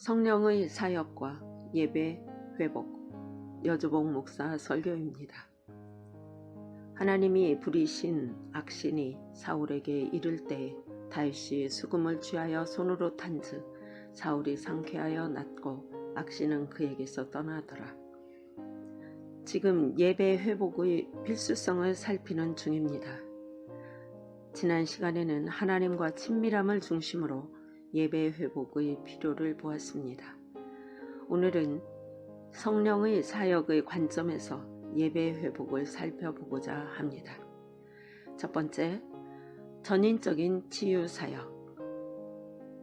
성령의 사역과 예배 회복, 여주복 목사 설교입니다. 하나님이 부리신 악신이 사울에게 이를 때에 다윗이 수금을 취하여 손으로 탄즉 사울이 상쾌하여 낫고 악신은 그에게서 떠나더라. 지금 예배 회복의 필수성을 살피는 중입니다. 지난 시간에는 하나님과 친밀함을 중심으로 예배 회복의 필요를 보았습니다. 오늘은 성령의 사역의 관점에서 예배 회복을 살펴보고자 합니다. 첫 번째, 전인적인 치유 사역.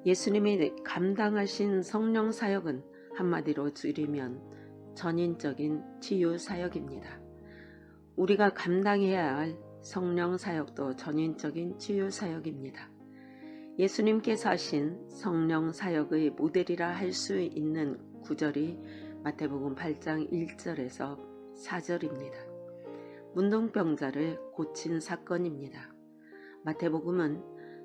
예수님이 감당하신 성령 사역은 한마디로 줄이면 전인적인 치유 사역입니다. 우리가 감당해야 할 성령 사역도 전인적인 치유 사역입니다. 예수님께서 하신 성령 사역의 모델이라 할 수 있는 구절이 마태복음 8장 1절에서 4절입니다. 문둥병자를 고친 사건입니다. 마태복음은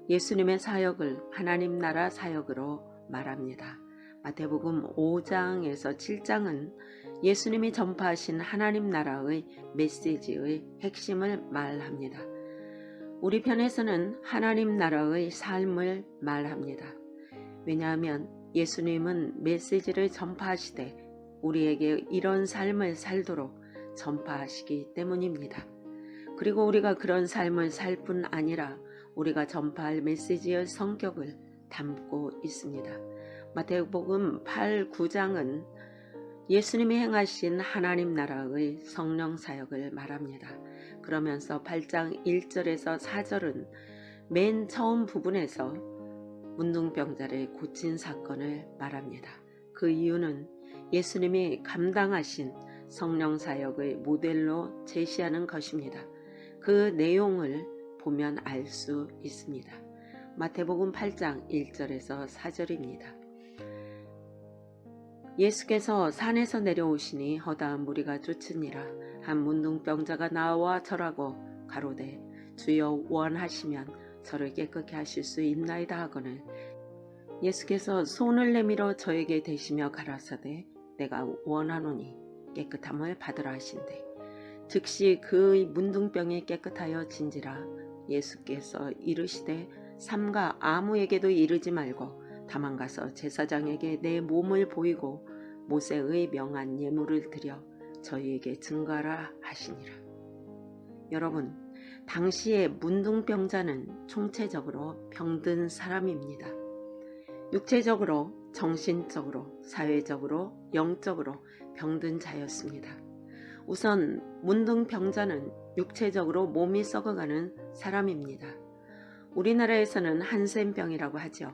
예수님의 사역을 하나님 나라 사역으로 말합니다. 마태복음 5장에서 7장은 예수님이 전파하신 하나님 나라의 메시지의 핵심을 말합니다. 우리 편에서는 하나님 나라의 삶을 말합니다. 왜냐하면 예수님은 메시지를 전파하시되 우리에게 이런 삶을 살도록 전파하시기 때문입니다. 그리고 우리가 그런 삶을 살 뿐 아니라 우리가 전파할 메시지의 성격을 담고 있습니다. 마태복음 8, 9장은 예수님이 행하신 하나님 나라의 성령 사역을 말합니다. 그러면서 8장 1절에서 4절은 맨 처음 부분에서 문둥병자를 고친 사건을 말합니다. 그 이유는 예수님이 감당하신 성령 사역의 모델로 제시하는 것입니다. 그 내용을 보면 알 수 있습니다. 마태복음 8장 1절에서 4절입니다. 예수께서 산에서 내려오시니 허다한 무리가 쫓으니라. 한 문둥병자가 나와 절하고 가로되 주여 원하시면 저를 깨끗게 하실 수 있나이다 하거늘 예수께서 손을 내밀어 저에게 대시며 가라사대 내가 원하노니 깨끗함을 받으라 하신대 즉시 그의 문둥병이 깨끗하여 진지라. 예수께서 이르시되 삼가 아무에게도 이르지 말고 다만 가서 제사장에게 내 몸을 보이고 모세의 명한 예물을 드려 저희에게 증거하라 하시니라. 여러분, 당시의 문둥병자는 총체적으로 병든 사람입니다. 육체적으로, 정신적으로, 사회적으로, 영적으로 병든 자였습니다. 우선 문둥병자는 육체적으로 몸이 썩어가는 사람입니다. 우리나라에서는 한센병이라고 하죠.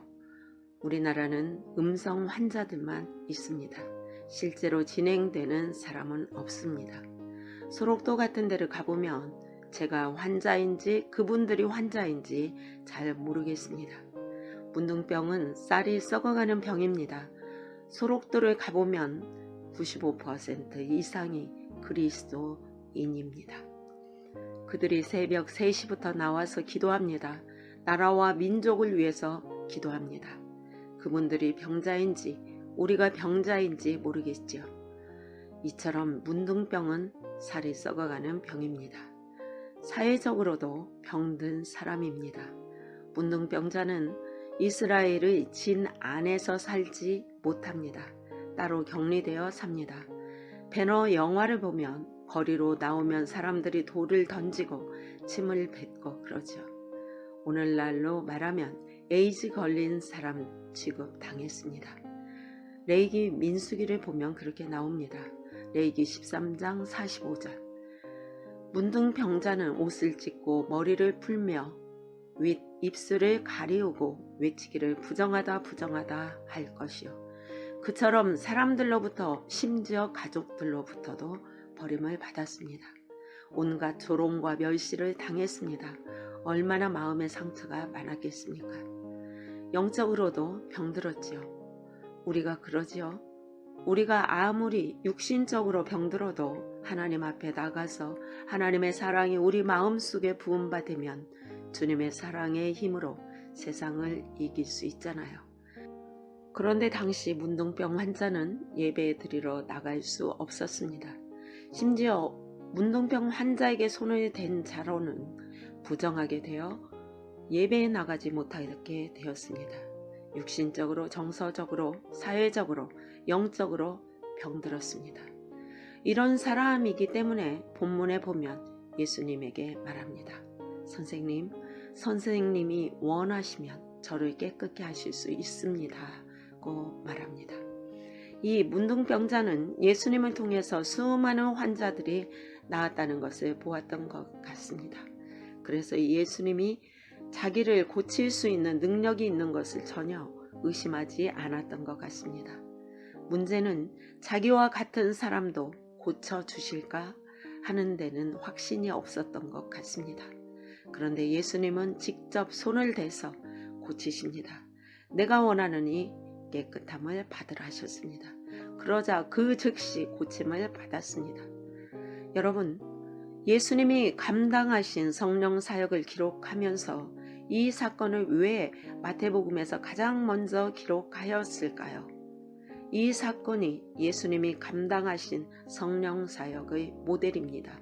우리나라는 음성 환자들만 있습니다. 실제로 진행되는 사람은 없습니다. 소록도 같은 데를 가보면 제가 환자인지 그분들이 환자인지 잘 모르겠습니다. 문둥병은 쌀이 썩어가는 병입니다. 소록도를 가보면 95% 이상이 그리스도인입니다. 그들이 새벽 3시부터 나와서 기도합니다. 나라와 민족을 위해서 기도합니다. 그분들이 병자인지 우리가 병자인지 모르겠죠. 이처럼 문둥병은 살이 썩어가는 병입니다. 사회적으로도 병든 사람입니다. 문둥병자는 이스라엘의 진 안에서 살지 못합니다. 따로 격리되어 삽니다. 배너 영화를 보면 거리로 나오면 사람들이 돌을 던지고 침을 뱉고 그러죠. 오늘날로 말하면 에이즈 걸린 사람 취급 당했습니다. 레위기 민수기를 보면 그렇게 나옵니다. 레위기 13장 45절 문둥병자는 옷을 찢고 머리를 풀며 윗 입술을 가리우고 외치기를 부정하다 부정하다 할 것이요. 그처럼 사람들로부터 심지어 가족들로부터도 버림을 받았습니다. 온갖 조롱과 멸시를 당했습니다. 얼마나 마음의 상처가 많았겠습니까? 영적으로도 병들었지요. 우리가 그러지요. 우리가 아무리 육신적으로 병들어도 하나님 앞에 나가서 하나님의 사랑이 우리 마음속에 부음받으면 주님의 사랑의 힘으로 세상을 이길 수 있잖아요. 그런데 당시 문둥병 환자는 예배 드리러 나갈 수 없었습니다. 심지어 문둥병 환자에게 손을 댄 자로는 부정하게 되어 예배에 나가지 못하게 되었습니다. 육신적으로, 정서적으로, 사회적으로, 영적으로 병들었습니다. 이런 사람이기 때문에 본문에 보면 예수님에게 말합니다. 선생님이 원하시면 저를 깨끗게 하실 수 있습니다. 고 말합니다. 이 문둥병자는 예수님을 통해서 수많은 환자들이 나았다는 것을 보았던 것 같습니다. 그래서 예수님이 자기를 고칠 수 있는 능력이 있는 것을 전혀 의심하지 않았던 것 같습니다. 문제는 자기와 같은 사람도 고쳐주실까 하는 데는 확신이 없었던 것 같습니다. 그런데 예수님은 직접 손을 대서 고치십니다. 내가 원하느니 깨끗함을 받으라 하셨습니다. 그러자 그 즉시 고침을 받았습니다. 여러분, 예수님이 감당하신 성령 사역을 기록하면서 이 사건을 왜 마태복음에서 가장 먼저 기록하였을까요? 이 사건이 예수님이 감당하신 성령 사역의 모델입니다.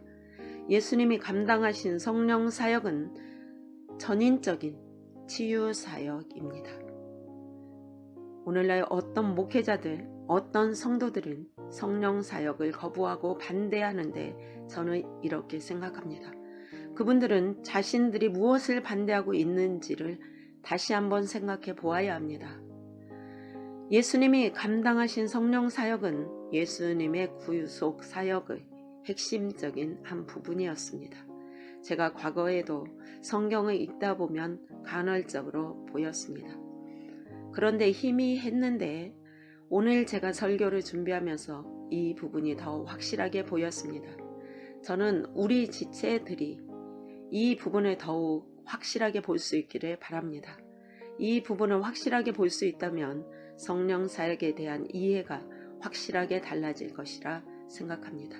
예수님이 감당하신 성령 사역은 전인적인 치유 사역입니다. 오늘날 어떤 목회자들, 어떤 성도들은 성령 사역을 거부하고 반대하는데 저는 이렇게 생각합니다. 그분들은 자신들이 무엇을 반대하고 있는지를 다시 한번 생각해 보아야 합니다. 예수님이 감당하신 성령 사역은 예수님의 구속 사역의 핵심적인 한 부분이었습니다. 제가 과거에도 성경을 읽다 보면 간헐적으로 보였습니다. 그런데 희미했는데 오늘 제가 설교를 준비하면서 이 부분이 더 확실하게 보였습니다. 저는 우리 지체들이 이 부분을 더욱 확실하게 볼 수 있기를 바랍니다. 이 부분을 확실하게 볼 수 있다면 성령 사역에 대한 이해가 확실하게 달라질 것이라 생각합니다.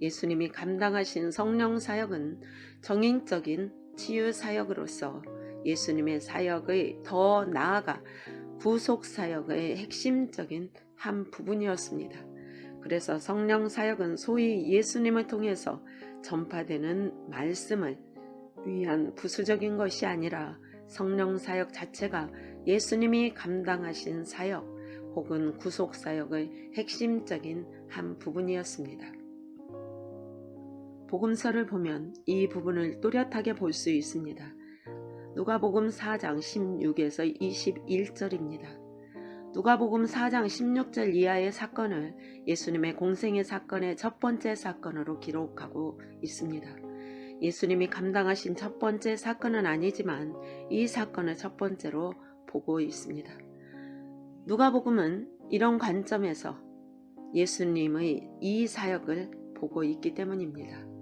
예수님이 감당하신 성령 사역은 정인적인 치유 사역으로서 예수님의 사역의 더 나아가 구속 사역의 핵심적인 한 부분이었습니다. 그래서 성령 사역은 소위 예수님을 통해서 전파되는 말씀을 위한 부수적인 것이 아니라 성령 사역 자체가 예수님이 감당하신 사역 혹은 구속 사역의 핵심적인 한 부분이었습니다. 복음서를 보면 이 부분을 또렷하게 볼 수 있습니다. 누가복음 4장 16에서 21절입니다. 누가복음 4장 16절 이하의 사건을 예수님의 공생의 사건의 첫 번째 사건으로 기록하고 있습니다. 예수님이 감당하신 첫 번째 사건은 아니지만 이 사건을 첫 번째로 보고 있습니다. 누가복음은 이런 관점에서 예수님의 이 사역을 보고 있기 때문입니다.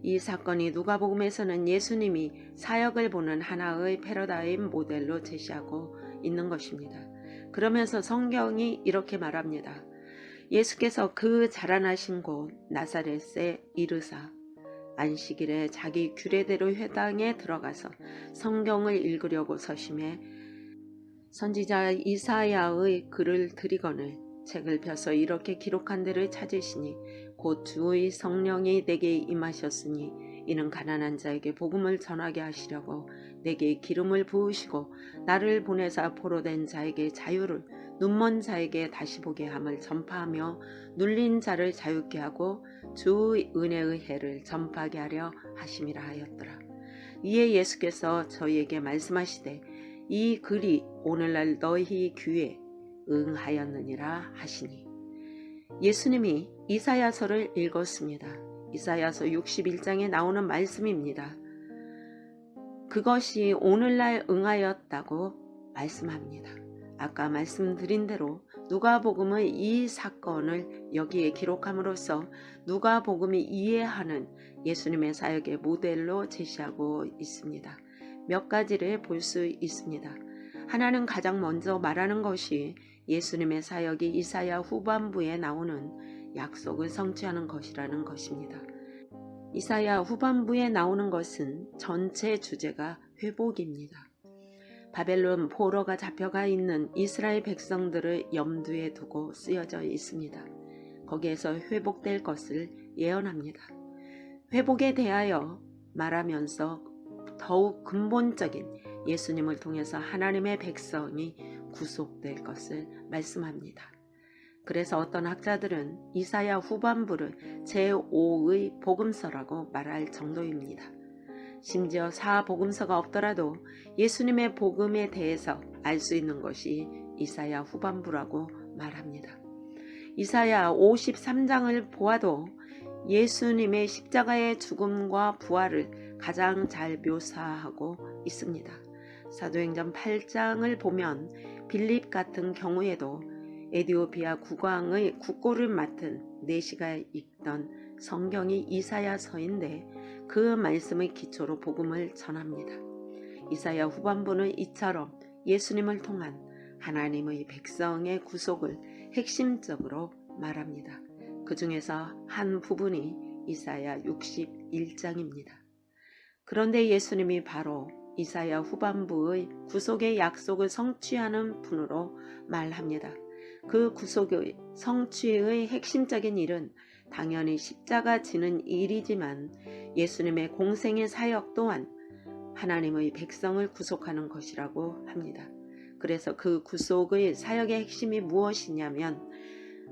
이 사건이 누가복음에서는 예수님이 사역을 보는 하나의 패러다임 모델로 제시하고 있는 것입니다. 그러면서 성경이 이렇게 말합니다. 예수께서 그 자라나신 곳 나사렛에 이르사 안식일에 자기 규례대로 회당에 들어가서 성경을 읽으려고 서심해 선지자 이사야의 글을 들이거늘 책을 펴서 이렇게 기록한 데를 찾으시니 곧 주의 성령이 내게 임하셨으니 이는 가난한 자에게 복음을 전하게 하시려고 내게 기름을 부으시고 나를 보내사 포로된 자에게 자유를 눈먼 자에게 다시 보게 함을 전파하며 눌린 자를 자유케 하고 주의 은혜의 해를 전파하게 하려 하심이라 하였더라. 이에 예수께서 저희에게 말씀하시되 이 글이 오늘날 너희 귀에 응하였느니라 하시니 예수님이 이사야서를 읽었습니다. 이사야서 61장에 나오는 말씀입니다. 그것이 오늘날 응하였다고 말씀합니다. 아까 말씀드린 대로 누가복음의 이 사건을 여기에 기록함으로써 누가복음이 이해하는 예수님의 사역의 모델로 제시하고 있습니다. 몇 가지를 볼 수 있습니다. 하나는 가장 먼저 말하는 것이 예수님의 사역이 이사야 후반부에 나오는 약속을 성취하는 것이라는 것입니다. 이사야 후반부에 나오는 것은 전체 주제가 회복입니다. 바벨론 포로가 잡혀가 있는 이스라엘 백성들을 염두에 두고 쓰여져 있습니다. 거기에서 회복될 것을 예언합니다. 회복에 대하여 말하면서 더욱 근본적인 예수님을 통해서 하나님의 백성이 구속될 것을 말씀합니다. 그래서 어떤 학자들은 이사야 후반부를 제5의 복음서라고 말할 정도입니다. 심지어 사복음서가 없더라도 예수님의 복음에 대해서 알 수 있는 것이 이사야 후반부라고 말합니다. 이사야 53장을 보아도 예수님의 십자가의 죽음과 부활을 가장 잘 묘사하고 있습니다. 사도행전 8장을 보면 빌립 같은 경우에도 에디오피아 국왕의 국고를 맡은 내시가 읽던 성경이 이사야서인데 그 말씀의 기초로 복음을 전합니다. 이사야 후반부는 이처럼 예수님을 통한 하나님의 백성의 구속을 핵심적으로 말합니다. 그 중에서 한 부분이 이사야 61장입니다. 그런데 예수님이 바로 이사야 후반부의 구속의 약속을 성취하는 분으로 말합니다. 그 구속의 성취의 핵심적인 일은 당연히 십자가 지는 일이지만 예수님의 공생의 사역 또한 하나님의 백성을 구속하는 것이라고 합니다. 그래서 그 구속의 사역의 핵심이 무엇이냐면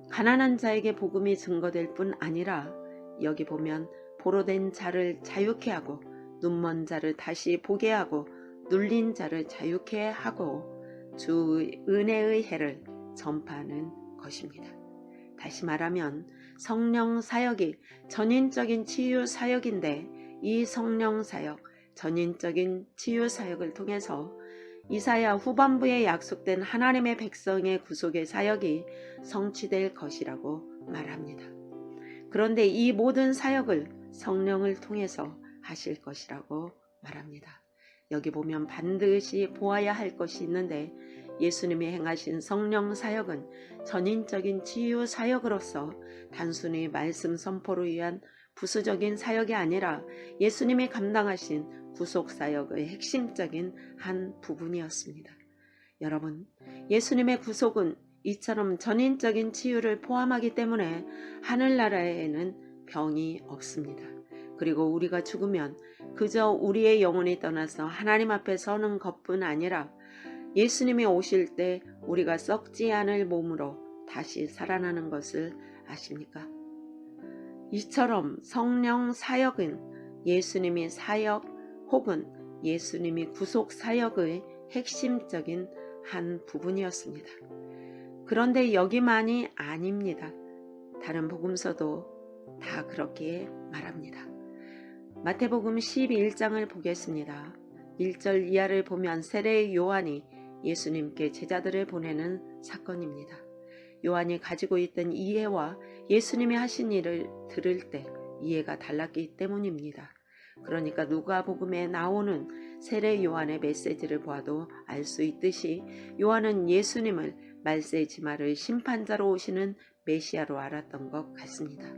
가난한 자에게 복음이 증거될 뿐 아니라 여기 보면 포로된 자를 자유케 하고 눈먼 자를 다시 보게 하고 눌린 자를 자유케 하고 주의 은혜의 해를 전파하는 것입니다. 다시 말하면 성령 사역이 전인적인 치유 사역인데 이 성령 사역, 전인적인 치유 사역을 통해서 이사야 후반부에 약속된 하나님의 백성의 구속의 사역이 성취될 것이라고 말합니다. 그런데 이 모든 사역을 성령을 통해서 하실 것이라고 말합니다. 여기 보면 반드시 보아야 할 것이 있는데 예수님이 행하신 성령 사역은 전인적인 치유 사역으로서 단순히 말씀 선포를 위한 부수적인 사역이 아니라 예수님이 감당하신 구속 사역의 핵심적인 한 부분이었습니다. 여러분, 예수님의 구속은 이처럼 전인적인 치유를 포함하기 때문에 하늘나라에는 병이 없습니다. 그리고 우리가 죽으면 그저 우리의 영혼이 떠나서 하나님 앞에 서는 것뿐 아니라 예수님이 오실 때 우리가 썩지 않을 몸으로 다시 살아나는 것을 아십니까? 이처럼 성령 사역은 예수님이 사역 혹은 예수님이 구속 사역의 핵심적인 한 부분이었습니다. 그런데 여기만이 아닙니다. 다른 복음서도 다 그렇게 말합니다. 마태복음 12장을 보겠습니다. 1절 이하를 보면 세례 요한이 예수님께 제자들을 보내는 사건입니다. 요한이 가지고 있던 이해와 예수님이 하신 일을 들을 때 이해가 달랐기 때문입니다. 그러니까 누가복음에 나오는 세례 요한의 메시지를 보아도 알 수 있듯이 요한은 예수님을 말세지마를 심판자로 오시는 메시아로 알았던 것 같습니다.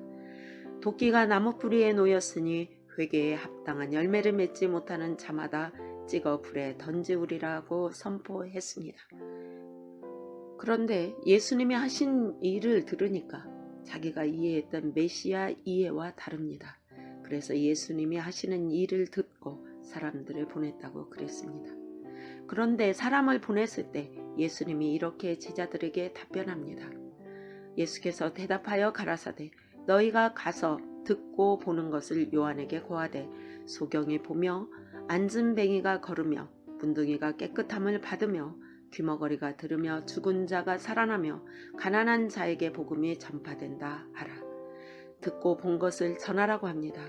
도끼가 나무뿌리에 놓였으니 회개에 합당한 열매를 맺지 못하는 자마다 찍어 불에 던지우리라고 선포했습니다. 그런데 예수님이 하신 일을 들으니까 자기가 이해했던 메시아 이해와 다릅니다. 그래서 예수님이 하시는 일을 듣고 사람들을 보냈다고 그랬습니다. 그런데 사람을 보냈을 때 예수님이 이렇게 제자들에게 답변합니다. 예수께서 대답하여 가라사대 너희가 가서 듣고 보는 것을 요한에게 고하되 소경이 보며 안진뱅이가 걸으며 문둥이가 깨끗함을 받으며 귀머거리가 들으며 죽은 자가 살아나며 가난한 자에게 복음이 전파된다 하라. 듣고 본 것을 전하라고 합니다.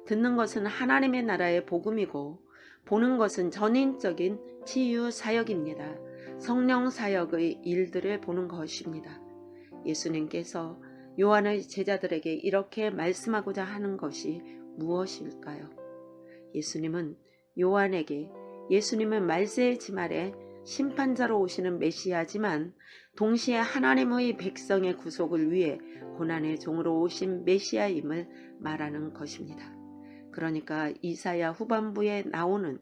듣는 것은 하나님의 나라의 복음이고 보는 것은 전인적인 치유 사역입니다. 성령 사역의 일들을 보는 것입니다. 예수님께서 요한의 제자들에게 이렇게 말씀하고자 하는 것이 무엇일까요? 예수님은 요한에게 예수님은 말세의 지말에 심판자로 오시는 메시아지만 동시에 하나님의 백성의 구속을 위해 고난의 종으로 오신 메시아임을 말하는 것입니다. 그러니까 이사야 후반부에 나오는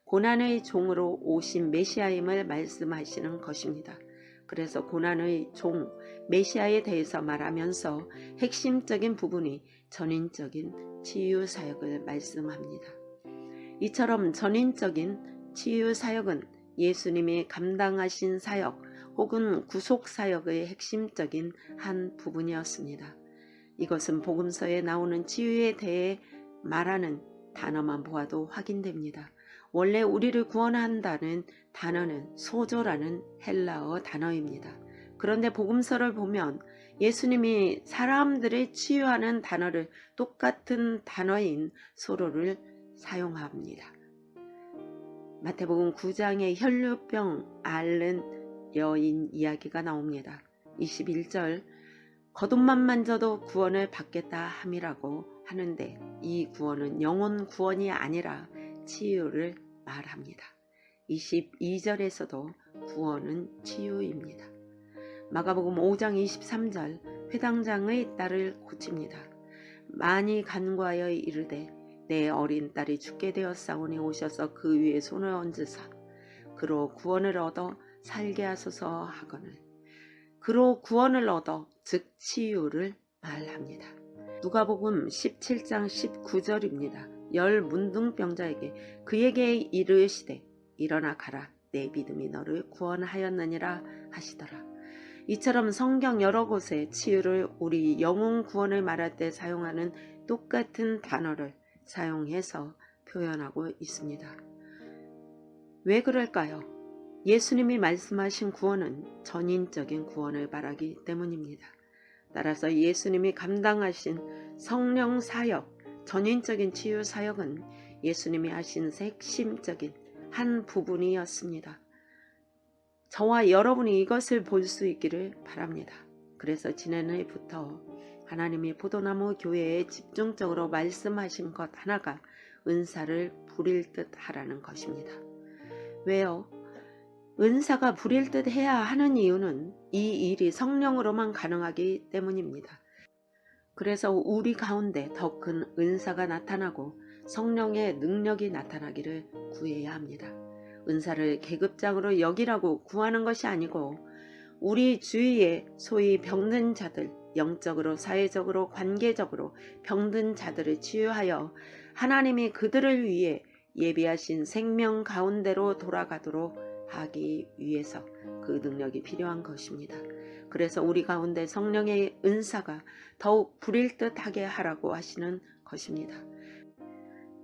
고난의 종으로 오신 메시아임을 말씀하시는 것입니다. 그래서 고난의 종 메시아에 대해서 말하면서 핵심적인 부분이 전인적인 치유 사역을 말씀합니다. 이처럼 전인적인 치유 사역은 예수님이 감당하신 사역 혹은 구속 사역의 핵심적인 한 부분이었습니다. 이것은 복음서에 나오는 치유에 대해 말하는 단어만 보아도 확인됩니다. 원래 우리를 구원한다는 단어는 소조라는 헬라어 단어입니다. 그런데 복음서를 보면 예수님이 사람들을 치유하는 단어를 똑같은 단어인 소로를 사용합니다. 마태복음 9장에 혈루병 앓는 여인 이야기가 나옵니다. 21절 겉옷만 만져도 구원을 받겠다 함이라고 하는데 이 구원은 영혼 구원이 아니라 치유를 말합니다. 22절에서도 구원은 치유입니다. 마가복음 5장 23절 회당장의 딸을 고칩니다. 많이 간구하여 이르되 내 어린 딸이 죽게 되었사오니 오셔서 그 위에 손을 얹으사 그로 구원을 얻어 살게 하소서 하거늘 그로 구원을 얻어 즉 치유를 말합니다. 누가복음 17장 19절입니다. 열 문둥병자에게 그에게 이르시되 일어나 가라 내 믿음이 너를 구원하였느니라 하시더라. 이처럼 성경 여러 곳에 치유를 우리 영혼 구원을 말할 때 사용하는 똑같은 단어를 사용해서 표현하고 있습니다. 왜 그럴까요? 예수님이 말씀하신 구원은 전인적인 구원을 말하기 때문입니다. 따라서 예수님이 감당하신 성령 사역, 전인적인 치유 사역은 예수님이 하신 핵심적인 한 부분이었습니다. 저와 여러분이 이것을 볼 수 있기를 바랍니다. 그래서 지난해부터 하나님이 포도나무 교회에 집중적으로 말씀하신 것 하나가 은사를 부릴 듯 하라는 것입니다. 왜요? 은사가 부릴 듯 해야 하는 이유는 이 일이 성령으로만 가능하기 때문입니다. 그래서 우리 가운데 더 큰 은사가 나타나고 성령의 능력이 나타나기를 구해야 합니다. 은사를 계급장으로 여기라고 구하는 것이 아니고 우리 주위에 소위 병든 자들, 영적으로 사회적으로 관계적으로 병든 자들을 치유하여 하나님이 그들을 위해 예비하신 생명 가운데로 돌아가도록 하기 위해서 그 능력이 필요한 것입니다. 그래서 우리 가운데 성령의 은사가 더욱 부릴 듯하게 하라고 하시는 것입니다.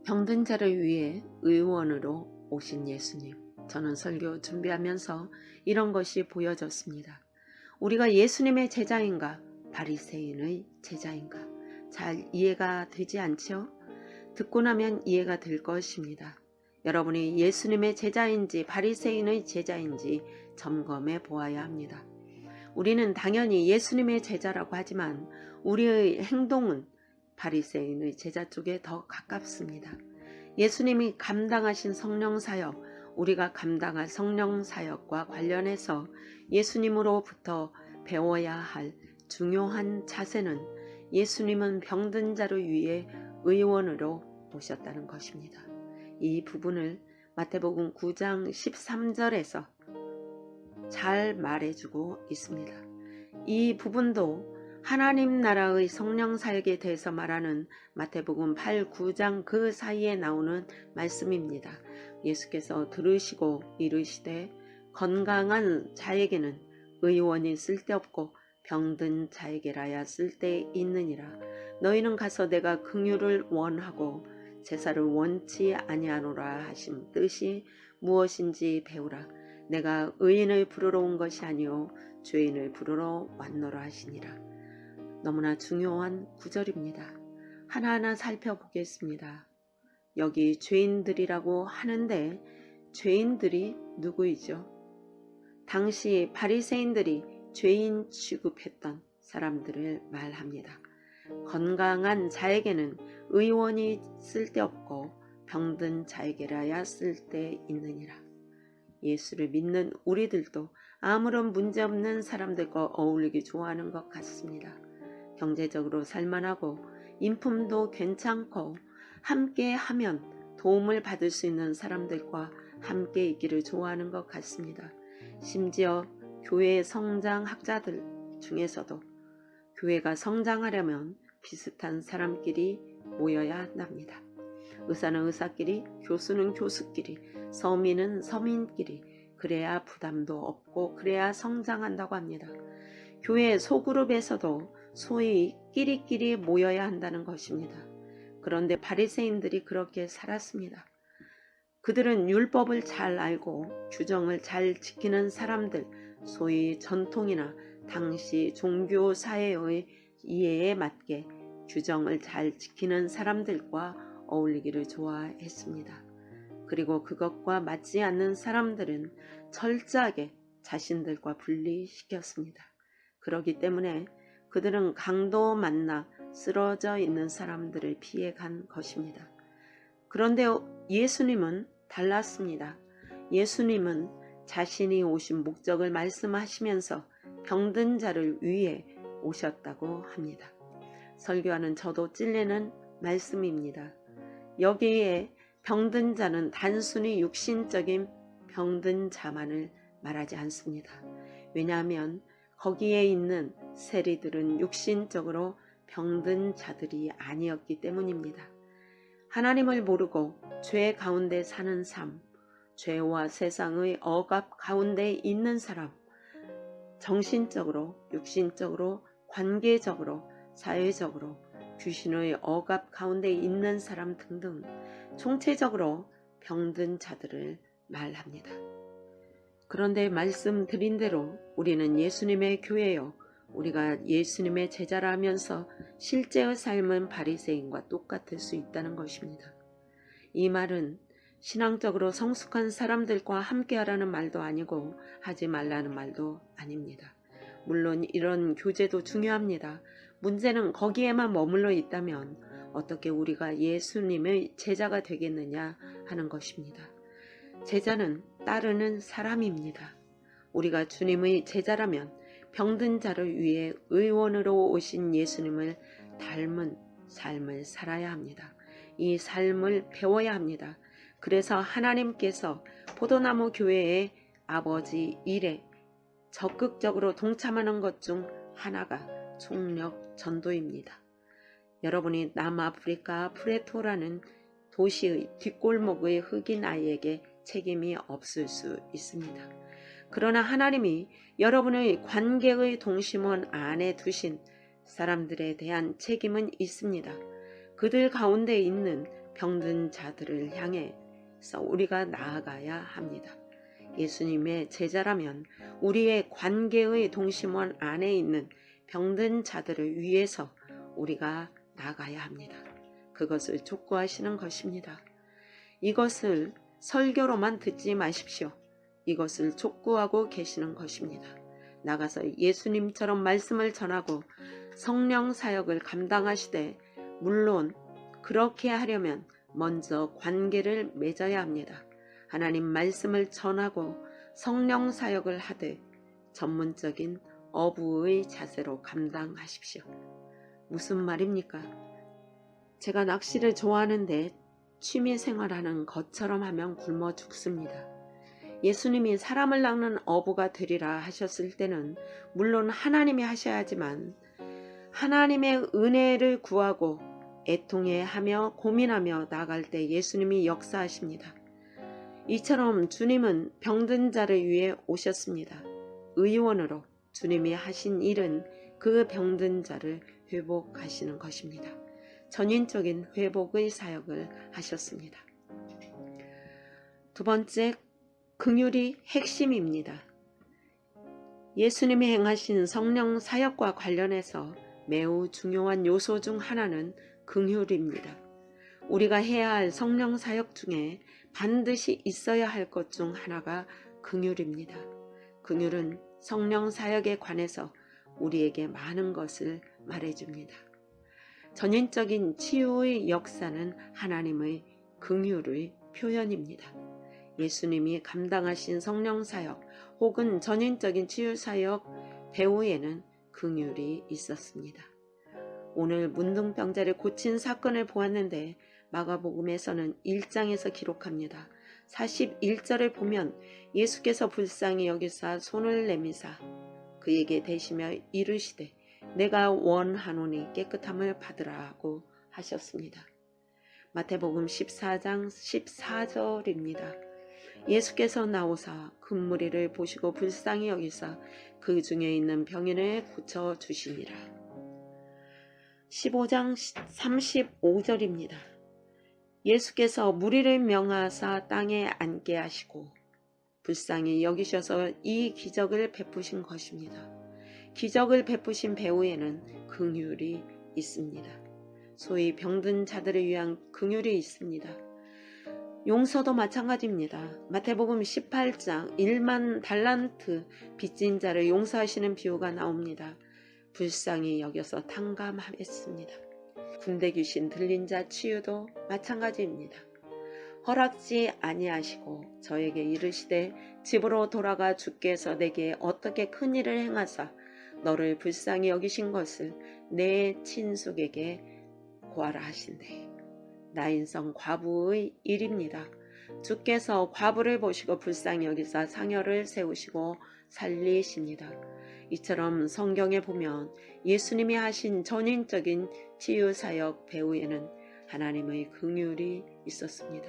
병든 자를 위해 의원으로 오신 예수님. 저는 설교 준비하면서 이런 것이 보여졌습니다. 우리가 예수님의 제자인가 바리새인의 제자인가 잘 이해가 되지 않죠? 듣고 나면 이해가 될 것입니다. 여러분이 예수님의 제자인지 바리새인의 제자인지 점검해 보아야 합니다. 우리는 당연히 예수님의 제자라고 하지만 우리의 행동은 바리새인의 제자 쪽에 더 가깝습니다. 예수님이 감당하신 성령 사역, 우리가 감당할 성령 사역과 관련해서 예수님으로부터 배워야 할 중요한 자세는 예수님은 병든 자를 위해 의원으로 오셨다는 것입니다. 이 부분을 마태복음 9장 13절에서 잘 말해주고 있습니다. 이 부분도 하나님 나라의 성령 사역에 대해서 말하는 마태복음 8, 9장 그 사이에 나오는 말씀입니다. 예수께서 들으시고 이르시되 건강한 자에게는 의원이 쓸데없고 병든 자에게라야 쓸데있느니라. 너희는 가서 내가 긍휼을 원하고 제사를 원치 아니하노라 하신 뜻이 무엇인지 배우라. 내가 의인을 부르러 온 것이 아니요 죄인을 부르러 왔노라 하시니라. 너무나 중요한 구절입니다. 하나하나 살펴보겠습니다. 여기 죄인들이라고 하는데 죄인들이 누구이죠? 당시 바리새인들이 죄인 취급했던 사람들을 말합니다. 건강한 자에게는 의원이 쓸데없고 병든 자에게라야 쓸데있느니라. 예수를 믿는 우리들도 아무런 문제없는 사람들과 어울리기 좋아하는 것 같습니다. 경제적으로 살만하고 인품도 괜찮고 함께 하면 도움을 받을 수 있는 사람들과 함께 있기를 좋아하는 것 같습니다. 심지어 교회 성장학자들 중에서도 교회가 성장하려면 비슷한 사람끼리 모여야 한답니다. 의사는 의사끼리, 교수는 교수끼리, 서민은 서민끼리, 그래야 부담도 없고 그래야 성장한다고 합니다. 교회 소그룹에서도 소위 끼리끼리 모여야 한다는 것입니다. 그런데 바리새인들이 그렇게 살았습니다. 그들은 율법을 잘 알고 규정을 잘 지키는 사람들, 소위 전통이나 당시 종교 사회의 이해에 맞게 규정을 잘 지키는 사람들과 어울리기를 좋아했습니다. 그리고 그것과 맞지 않는 사람들은 철저하게 자신들과 분리시켰습니다. 그렇기 때문에 그들은 강도 만나 쓰러져 있는 사람들을 피해간 것입니다. 그런데 예수님은 달랐습니다. 예수님은 자신이 오신 목적을 말씀하시면서 병든 자를 위해 오셨다고 합니다. 설교하는 저도 찔리는 말씀입니다. 여기에 병든 자는 단순히 육신적인 병든 자만을 말하지 않습니다. 왜냐하면 거기에 있는 세리들은 육신적으로 병든 자들이 아니었기 때문입니다. 하나님을 모르고 죄 가운데 사는 삶, 죄와 세상의 억압 가운데 있는 사람, 정신적으로, 육신적으로, 관계적으로, 사회적으로 귀신의 억압 가운데 있는 사람 등등 총체적으로 병든 자들을 말합니다. 그런데 말씀드린 대로 우리는 예수님의 교회요, 우리가 예수님의 제자라 하면서 실제의 삶은 바리새인과 똑같을 수 있다는 것입니다. 이 말은 신앙적으로 성숙한 사람들과 함께하라는 말도 아니고 하지 말라는 말도 아닙니다. 물론 이런 교제도 중요합니다. 문제는 거기에만 머물러 있다면 어떻게 우리가 예수님의 제자가 되겠느냐 하는 것입니다. 제자는 따르는 사람입니다. 우리가 주님의 제자라면 병든 자를 위해 의원으로 오신 예수님을 닮은 삶을 살아야 합니다. 이 삶을 배워야 합니다. 그래서 하나님께서 포도나무 교회의 아버지 일에 적극적으로 동참하는 것 중 하나가 총력 전도입니다. 여러분이 남아프리카 프레토라는 도시의 뒷골목의 흑인 아이에게 책임이 없을 수 있습니다. 그러나 하나님이 여러분의 관계의 동심원 안에 두신 사람들에 대한 책임은 있습니다. 그들 가운데 있는 병든 자들을 향해서 우리가 나아가야 합니다. 예수님의 제자라면 우리의 관계의 동심원 안에 있는 병든 자들을 위해서 우리가 나가야 합니다. 그것을 촉구하시는 것입니다. 이것을 설교로만 듣지 마십시오. 이것을 촉구하고 계시는 것입니다. 나가서 예수님처럼 말씀을 전하고 성령 사역을 감당하시되, 물론 그렇게 하려면 먼저 관계를 맺어야 합니다. 하나님 말씀을 전하고 성령 사역을 하되 전문적인 어부의 자세로 감당하십시오. 무슨 말입니까? 제가 낚시를 좋아하는데 취미생활하는 것처럼 하면 굶어 죽습니다. 예수님이 사람을 낚는 어부가 되리라 하셨을 때는 물론 하나님이 하셔야지만 하나님의 은혜를 구하고 애통해하며 고민하며 나갈 때 예수님이 역사하십니다. 이처럼 주님은 병든 자를 위해 오셨습니다. 의원으로 주님이 하신 일은 그 병든 자를 회복하시는 것입니다. 전인적인 회복의 사역을 하셨습니다. 두 번째, 긍휼이 핵심입니다. 예수님이 행하신 성령 사역과 관련해서 매우 중요한 요소 중 하나는 긍휼입니다. 우리가 해야 할 성령 사역 중에 반드시 있어야 할 것 중 하나가 긍휼입니다. 긍휼은 성령 사역에 관해서 우리에게 많은 것을 말해줍니다. 전인적인 치유의 역사는 하나님의 긍휼의 표현입니다. 예수님이 감당하신 성령 사역 혹은 전인적인 치유 사역 배후에는 긍휼이 있었습니다. 오늘 문둥병자를 고친 사건을 보았는데 마가복음에서는 1장에서 기록합니다. 41절을 보면 예수께서 불쌍히 여기사 손을 내미사 그에게 대시며 이르시되 내가 원하노니 깨끗함을 받으라 하고 하셨습니다. 마태복음 14장 14절입니다. 예수께서 나오사 큰 무리를 보시고 불쌍히 여기사 그 중에 있는 병인을 고쳐주시니라. 15장 35절입니다. 예수께서 무리를 명하사 땅에 앉게 하시고 불쌍히 여기셔서 이 기적을 베푸신 것입니다. 기적을 베푸신 배후에는 긍휼이 있습니다. 소위 병든 자들을 위한 긍휼이 있습니다. 용서도 마찬가지입니다. 마태복음 18장 1만 달란트 빚진 자를 용서하시는 비유가 나옵니다. 불쌍히 여겨서 탕감하였습니다. 군대 귀신 들린 자 치유도 마찬가지입니다. 허락지 아니하시고 저에게 이르시되 집으로 돌아가 주께서 내게 어떻게 큰 일을 행하사 너를 불쌍히 여기신 것을 내 친숙에게 고하라 하신대. 나인성 과부의 일입니다. 주께서 과부를 보시고 불쌍히 여기사 상여를 세우시고 살리십니다. 이처럼 성경에 보면 예수님이 하신 전인적인 치유사역 배후에는 하나님의 긍휼이 있었습니다.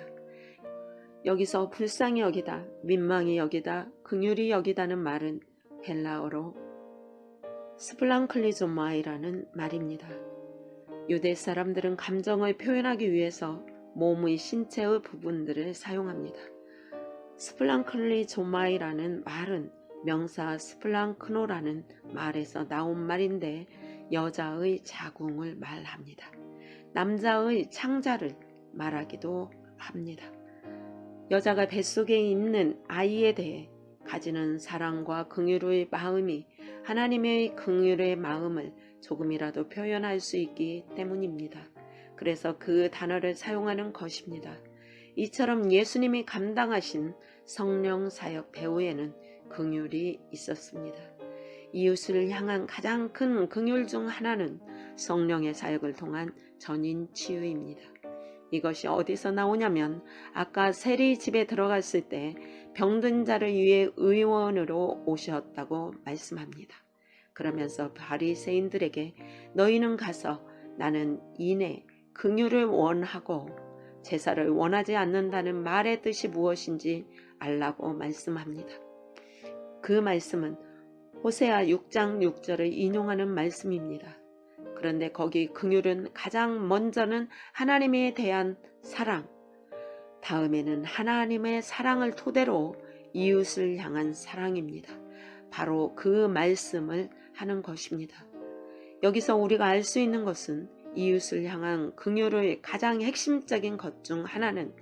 여기서 불쌍히 여기다, 민망히 여기다, 긍휼히 여기다는 말은 헬라어로 스플랑클리조마이라는 말입니다. 유대 사람들은 감정을 표현하기 위해서 몸의 신체의 부분들을 사용합니다. 스플랑클리조마이라는 말은 명사 스플랑크노라는 말에서 나온 말인데 여자의 자궁을 말합니다. 남자의 창자를 말하기도 합니다. 여자가 뱃속에 있는 아이에 대해 가지는 사랑과 긍휼의 마음이 하나님의 긍휼의 마음을 조금이라도 표현할 수 있기 때문입니다. 그래서 그 단어를 사용하는 것입니다. 이처럼 예수님이 감당하신 성령 사역 배후에는 긍휼이 있었습니다. 이웃을 향한 가장 큰 긍휼 중 하나는 성령의 사역을 통한 전인 치유입니다. 이것이 어디서 나오냐면 아까 세리 집에 들어갔을 때 병든 자를 위해 의원으로 오셨다고 말씀합니다. 그러면서 바리새인들에게 너희는 가서 나는 이내 긍휼을 원하고 제사를 원하지 않는다는 말의 뜻이 무엇인지 알라고 말씀합니다. 그 말씀은 호세아 6장 6절을 인용하는 말씀입니다. 그런데 거기 긍휼은 가장 먼저는 하나님에 대한 사랑, 다음에는 하나님의 사랑을 토대로 이웃을 향한 사랑입니다. 바로 그 말씀을 하는 것입니다. 여기서 우리가 알 수 있는 것은 이웃을 향한 긍휼의 가장 핵심적인 것 중 하나는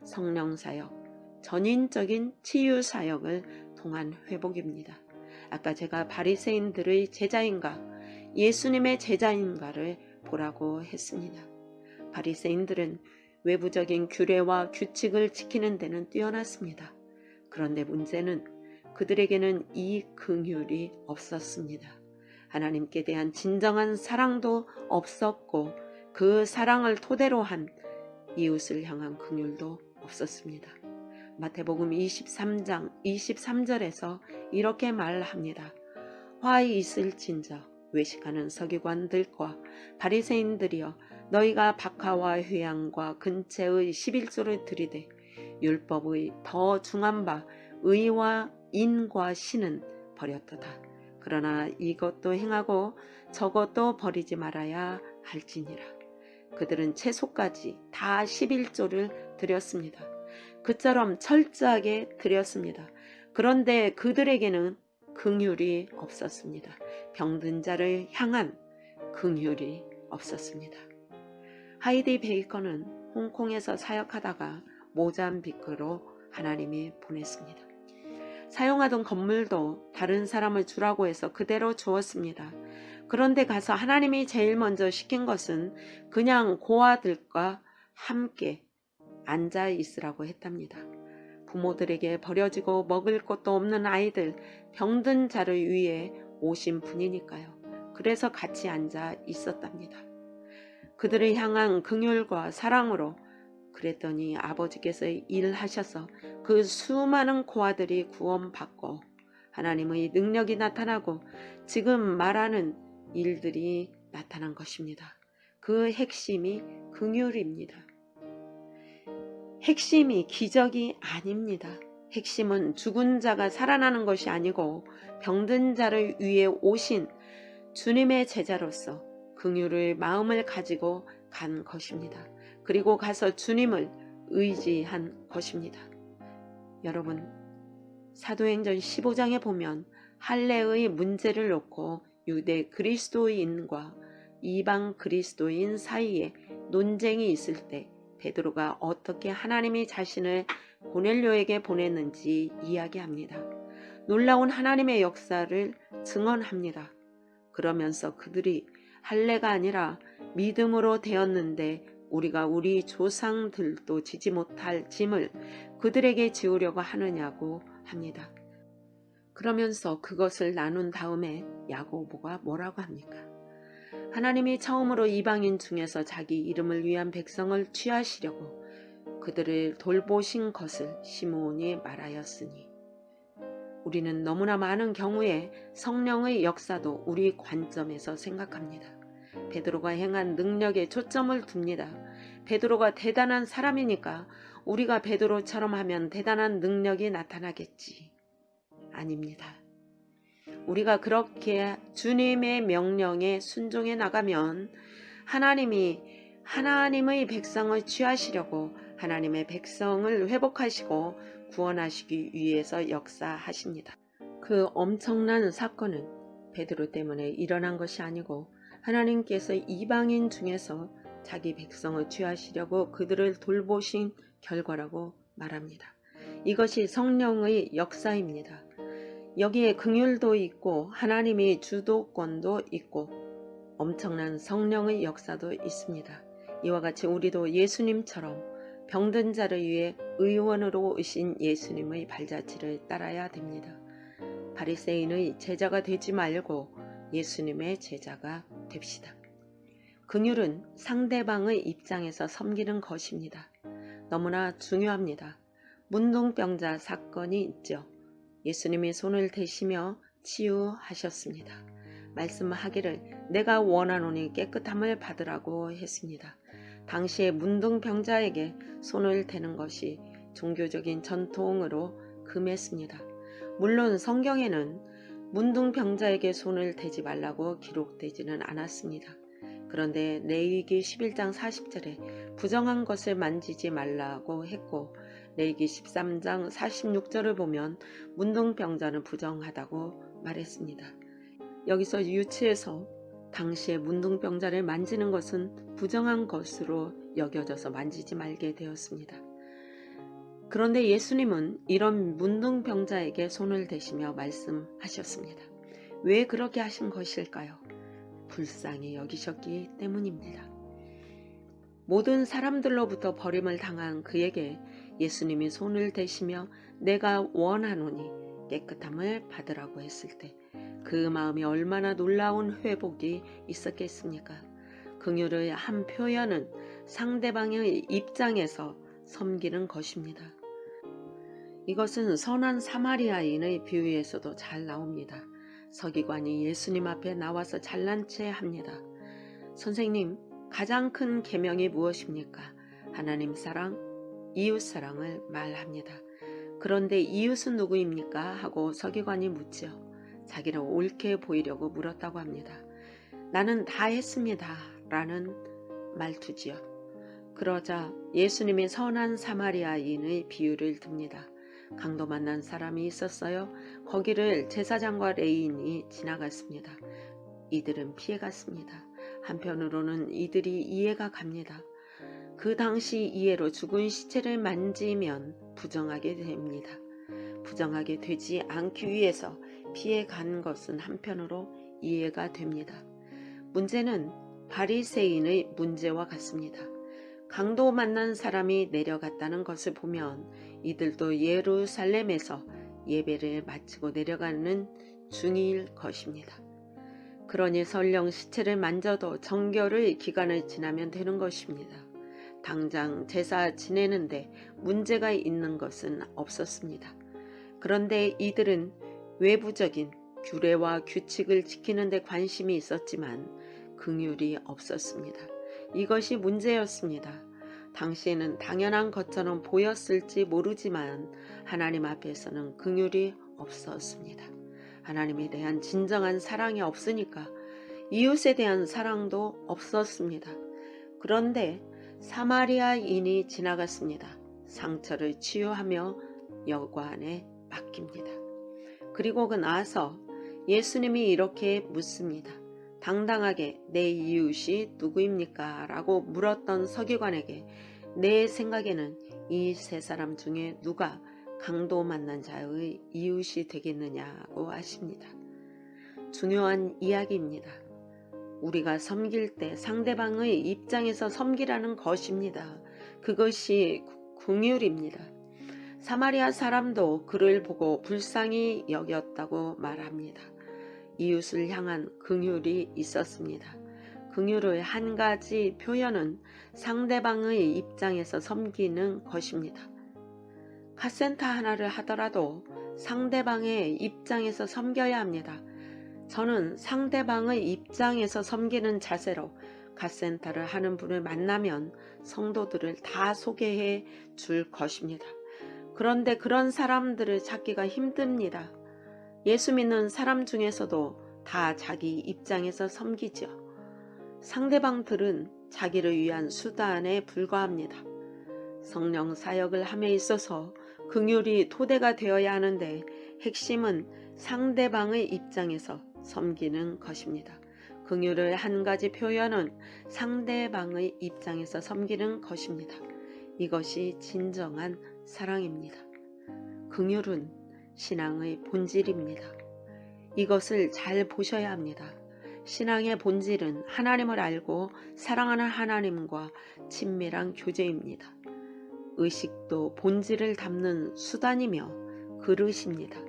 성령 사역, 전인적인 치유 사역을 통한 회복입니다. 아까 제가 바리새인들의 제자인가 예수님의 제자인가를 보라고 했습니다. 바리새인들은 외부적인 규례와 규칙을 지키는 데는 뛰어났습니다. 그런데 문제는 그들에게는 이 긍휼이 없었습니다. 하나님께 대한 진정한 사랑도 없었고 그 사랑을 토대로 한 이웃을 향한 긍휼도 없었습니다. 마태복음 23장 23절에서 이렇게 말합니다. 화이 있을진저 외식하는 서기관들과 바리새인들이여 너희가 박하와 회양과 근체의 11조를 드리되 율법의 더 중한 바 의와 인과 신은 버렸도다. 그러나 이것도 행하고 저것도 버리지 말아야 할지니라. 그들은 채소까지 다 11조를 드렸습니다. 그처럼 철저하게 드렸습니다. 그런데 그들에게는 긍휼이 없었습니다. 병든 자를 향한 긍휼이 없었습니다. 하이디 베이커는 홍콩에서 사역하다가 모잠비크로 하나님이 보냈습니다. 사용하던 건물도 다른 사람을 주라고 해서 그대로 주었습니다. 그런데 가서 하나님이 제일 먼저 시킨 것은 그냥 고아들과 함께 앉아 있으라고 했답니다. 부모들에게 버려지고 먹을 것도 없는 아이들, 병든 자를 위해 오신 분이니까요. 그래서 같이 앉아 있었답니다. 그들을 향한 긍휼과 사랑으로 그랬더니 아버지께서 일하셔서 그 수많은 고아들이 구원받고 하나님의 능력이 나타나고 지금 말하는 일들이 나타난 것입니다. 그 핵심이 긍휼입니다. 핵심이 기적이 아닙니다. 핵심은 죽은 자가 살아나는 것이 아니고 병든 자를 위해 오신 주님의 제자로서 긍휼의 마음을 가지고 간 것입니다. 그리고 가서 주님을 의지한 것입니다. 여러분, 사도행전 15장에 보면 할례의 문제를 놓고 유대 그리스도인과 이방 그리스도인 사이에 논쟁이 있을 때 베드로가 어떻게 하나님이 자신을 고넬료에게 보냈는지 이야기합니다. 놀라운 하나님의 역사를 증언합니다. 그러면서 그들이 할례가 아니라 믿음으로 되었는데 우리가 우리 조상들도 지지 못할 짐을 그들에게 지우려고 하느냐고 합니다. 그러면서 그것을 나눈 다음에 야고보가 뭐라고 합니까? 하나님이 처음으로 이방인 중에서 자기 이름을 위한 백성을 취하시려고 그들을 돌보신 것을 시므온이 말하였으니, 우리는 너무나 많은 경우에 성령의 역사도 우리 관점에서 생각합니다. 베드로가 행한 능력에 초점을 둡니다. 베드로가 대단한 사람이니까 우리가 베드로처럼 하면 대단한 능력이 나타나겠지. 아닙니다. 우리가 그렇게 주님의 명령에 순종해 나가면 하나님이 하나님의 백성을 취하시려고 하나님의 백성을 회복하시고 구원하시기 위해서 역사하십니다. 그 엄청난 사건은 베드로 때문에 일어난 것이 아니고 하나님께서 이방인 중에서 자기 백성을 취하시려고 그들을 돌보신 결과라고 말합니다. 이것이 성령의 역사입니다. 여기에 긍휼도 있고 하나님의 주도권도 있고 엄청난 성령의 역사도 있습니다. 이와 같이 우리도 예수님처럼 병든 자를 위해 의원으로 오신 예수님의 발자취를 따라야 됩니다. 바리새인의 제자가 되지 말고 예수님의 제자가 됩시다. 긍휼은 상대방의 입장에서 섬기는 것입니다. 너무나 중요합니다. 문둥병자 사건이 있죠. 예수님이 손을 대시며 치유하셨습니다. 말씀하기를 내가 원하노니 깨끗함을 받으라고 했습니다. 당시에 문둥병자에게 손을 대는 것이 종교적인 전통으로 금했습니다. 물론 성경에는 문둥병자에게 손을 대지 말라고 기록되지는 않았습니다. 그런데 레위기 11장 40절에 부정한 것을 만지지 말라고 했고 레위기 13장 46절을 보면 문둥병자는 부정하다고 말했습니다. 여기서 유치해서 당시에 문둥병자를 만지는 것은 부정한 것으로 여겨져서 만지지 말게 되었습니다. 그런데 예수님은 이런 문둥병자에게 손을 대시며 말씀하셨습니다. 왜 그렇게 하신 것일까요? 불쌍히 여기셨기 때문입니다. 모든 사람들로부터 버림을 당한 그에게 예수님이 손을 대시며 내가 원하노니 깨끗함을 받으라고 했을 때 그 마음이 얼마나 놀라운 회복이 있었겠습니까? 긍휼의 한 표현은 상대방의 입장에서 섬기는 것입니다. 이것은 선한 사마리아인의 비유에서도 잘 나옵니다. 서기관이 예수님 앞에 나와서 잘난 체 합니다. 선생님, 가장 큰 계명이 무엇입니까? 하나님 사랑, 이웃 사랑을 말합니다. 그런데 이웃은 누구입니까? 하고 서기관이 묻죠. 자기는 옳게 보이려고 물었다고 합니다. 나는 다 했습니다. 라는 말투지요. 그러자 예수님이 선한 사마리아인의 비유를 듭니다. 강도 만난 사람이 있었어요. 거기를 제사장과 레위인이 지나갔습니다. 이들은 피해갔습니다. 한편으로는 이들이 이해가 갑니다. 그 당시 이해로 죽은 시체를 만지면 부정하게 됩니다. 부정하게 되지 않기 위해서 피해간 것은 한편으로 이해가 됩니다. 문제는 바리새인의 문제와 같습니다. 강도 만난 사람이 내려갔다는 것을 보면 이들도 예루살렘에서 예배를 마치고 내려가는 중일 것입니다. 그러니 설령 시체를 만져도 정결의 기간을 지나면 되는 것입니다. 당장 제사 지내는데 문제가 있는 것은 없었습니다. 그런데 이들은 외부적인 규례와 규칙을 지키는 데 관심이 있었지만 긍휼이 없었습니다. 이것이 문제였습니다. 당시에는 당연한 것처럼 보였을지 모르지만 하나님 앞에서는 긍휼이 없었습니다. 하나님에 대한 진정한 사랑이 없으니까 이웃에 대한 사랑도 없었습니다. 그런데 사마리아인이 지나갔습니다. 상처를 치유하며 여관에 맡깁니다. 그리고 나서 예수님이 이렇게 묻습니다. 당당하게 내 이웃이 누구입니까? 라고 물었던 서기관에게 내 생각에는 이 세 사람 중에 누가 강도 만난 자의 이웃이 되겠느냐고 하십니다. 중요한 이야기입니다. 우리가 섬길 때 상대방의 입장에서 섬기라는 것입니다. 그것이 긍휼입니다. 사마리아 사람도 그를 보고 불쌍히 여겼다고 말합니다. 이웃을 향한 긍휼이 있었습니다. 긍휼의 한 가지 표현은 상대방의 입장에서 섬기는 것입니다. 카센터 하나를 하더라도 상대방의 입장에서 섬겨야 합니다. 저는 상대방의 입장에서 섬기는 자세로 카센터를 하는 분을 만나면 성도들을 다 소개해 줄 것입니다. 그런데 그런 사람들을 찾기가 힘듭니다. 예수 믿는 사람 중에서도 다 자기 입장에서 섬기죠. 상대방들은 자기를 위한 수단에 불과합니다. 성령 사역을 함에 있어서 긍휼이 토대가 되어야 하는데 핵심은 상대방의 입장에서 섬기는 것입니다. 긍휼의 한 가지 표현은 상대방의 입장에서 섬기는 것입니다. 이것이 진정한 사랑입니다. 긍휼은 신앙의 본질입니다. 이것을 잘 보셔야 합니다. 신앙의 본질은 하나님을 알고 사랑하는 하나님과 친밀한 교제입니다. 의식도 본질을 담는 수단이며 그릇입니다.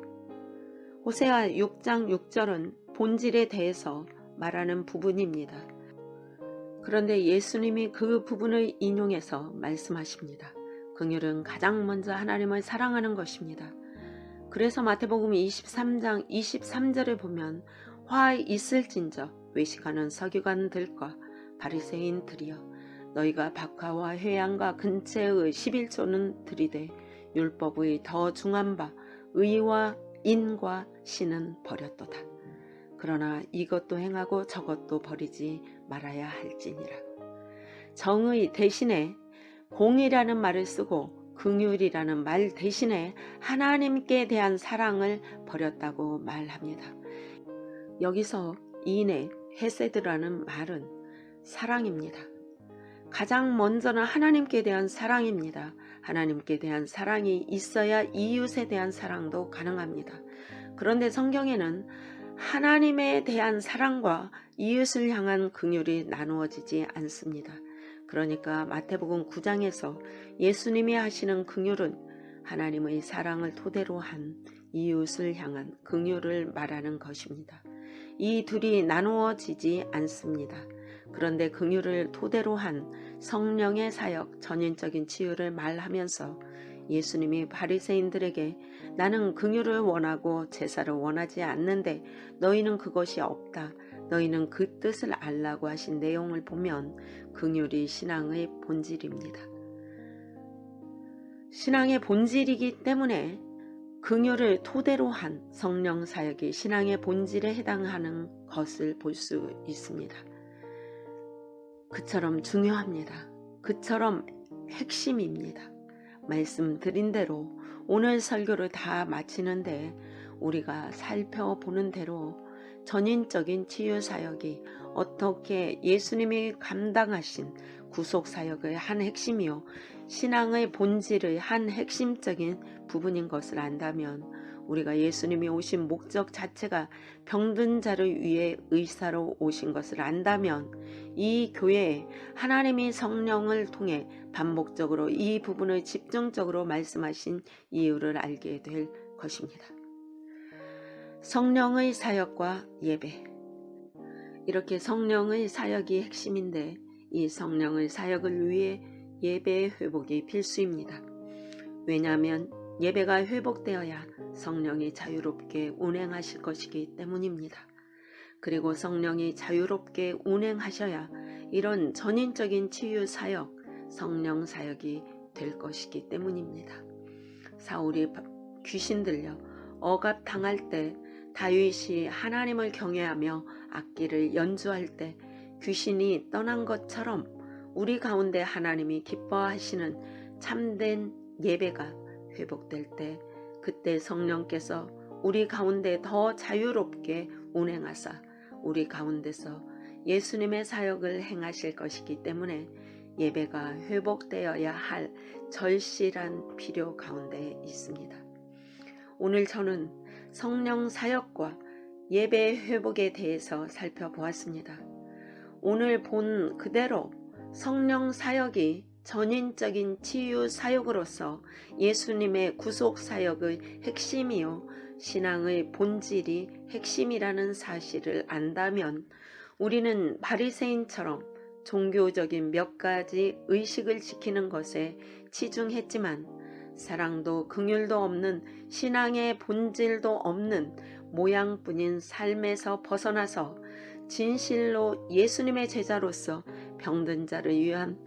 호세아 6장 6절은 본질에 대해서 말하는 부분입니다. 그런데 예수님이 그 부분을 인용해서 말씀하십니다. 긍휼은 가장 먼저 하나님을 사랑하는 것입니다. 그래서 마태복음 23장 23절을 보면 화 있을진저 외식하는 서기관들과 바리새인들이여 너희가 박하와 회양과 근처의 11조는 들이되 율법의 더 중한 바 의와 인과 신은 버렸도다. 그러나 이것도 행하고 저것도 버리지 말아야 할지니라. 정의 대신에 공의라는 말을 쓰고 긍휼이라는 말 대신에 하나님께 대한 사랑을 버렸다고 말합니다. 여기서 이내 헤세드라는 말은 사랑입니다. 가장 먼저는 하나님께 대한 사랑입니다. 하나님께 대한 사랑이 있어야 이웃에 대한 사랑도 가능합니다. 그런데 성경에는 하나님에 대한 사랑과 이웃을 향한 긍휼이 나누어지지 않습니다. 그러니까 마태복음 9장에서 예수님이 하시는 긍휼은 하나님의 사랑을 토대로 한 이웃을 향한 긍휼을 말하는 것입니다. 이 둘이 나누어지지 않습니다. 그런데 긍휼을 토대로 한 성령의 사역, 전인적인 치유를 말하면서 예수님이 바리새인들에게 나는 긍휼을 원하고 제사를 원하지 않는데 너희는 그것이 없다. 너희는 그 뜻을 알라고 하신 내용을 보면 긍휼이 신앙의 본질입니다. 신앙의 본질이기 때문에 긍휼을 토대로 한 성령 사역이 신앙의 본질에 해당하는 것을 볼 수 있습니다. 그처럼 중요합니다. 그처럼 핵심입니다. 말씀드린 대로 오늘 설교를 다 마치는데 우리가 살펴보는 대로 전인적인 치유사역이 어떻게 예수님이 감당하신 구속사역의 한 핵심이요 신앙의 본질의 한 핵심적인 부분인 것을 안다면 우리가 예수님이 오신 목적 자체가 병든 자를 위해 의사로 오신 것을 안다면 이 교회에 하나님이 성령을 통해 반복적으로 이 부분을 집중적으로 말씀하신 이유를 알게 될 것입니다. 성령의 사역과 예배, 이렇게 성령의 사역이 핵심인데 이 성령의 사역을 위해 예배의 회복이 필수입니다. 왜냐하면 예배가 회복되어야 성령이 자유롭게 운행하실 것이기 때문입니다. 그리고 성령이 자유롭게 운행하셔야 이런 전인적인 치유 사역, 성령 사역이 될 것이기 때문입니다. 사울이 귀신 들려 억압당할 때 다윗이 하나님을 경외하며 악기를 연주할 때 귀신이 떠난 것처럼 우리 가운데 하나님이 기뻐하시는 참된 예배가 회복될 때 그때 성령께서 우리 가운데 더 자유롭게 운행하사 우리 가운데서 예수님의 사역을 행하실 것이기 때문에 예배가 회복되어야 할 절실한 필요 가운데 있습니다. 오늘 저는 성령 사역과 예배 회복에 대해서 살펴보았습니다. 오늘 본 그대로 성령 사역이 전인적인 치유 사역으로서 예수님의 구속 사역의 핵심이요 신앙의 본질이 핵심이라는 사실을 안다면 우리는 바리새인처럼 종교적인 몇 가지 의식을 지키는 것에 치중했지만 사랑도 긍휼도 없는 신앙의 본질도 없는 모양뿐인 삶에서 벗어나서 진실로 예수님의 제자로서 병든 자를 위한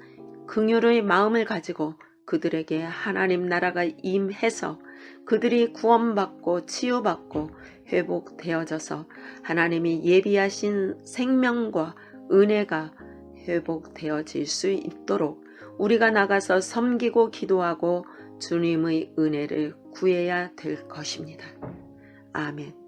긍휼의 마음을 가지고 그들에게 하나님 나라가 임해서 그들이 구원받고 치유받고 회복되어져서 하나님이 예비하신 생명과 은혜가 회복되어질 수 있도록 우리가 나가서 섬기고 기도하고 주님의 은혜를 구해야 될 것입니다. 아멘.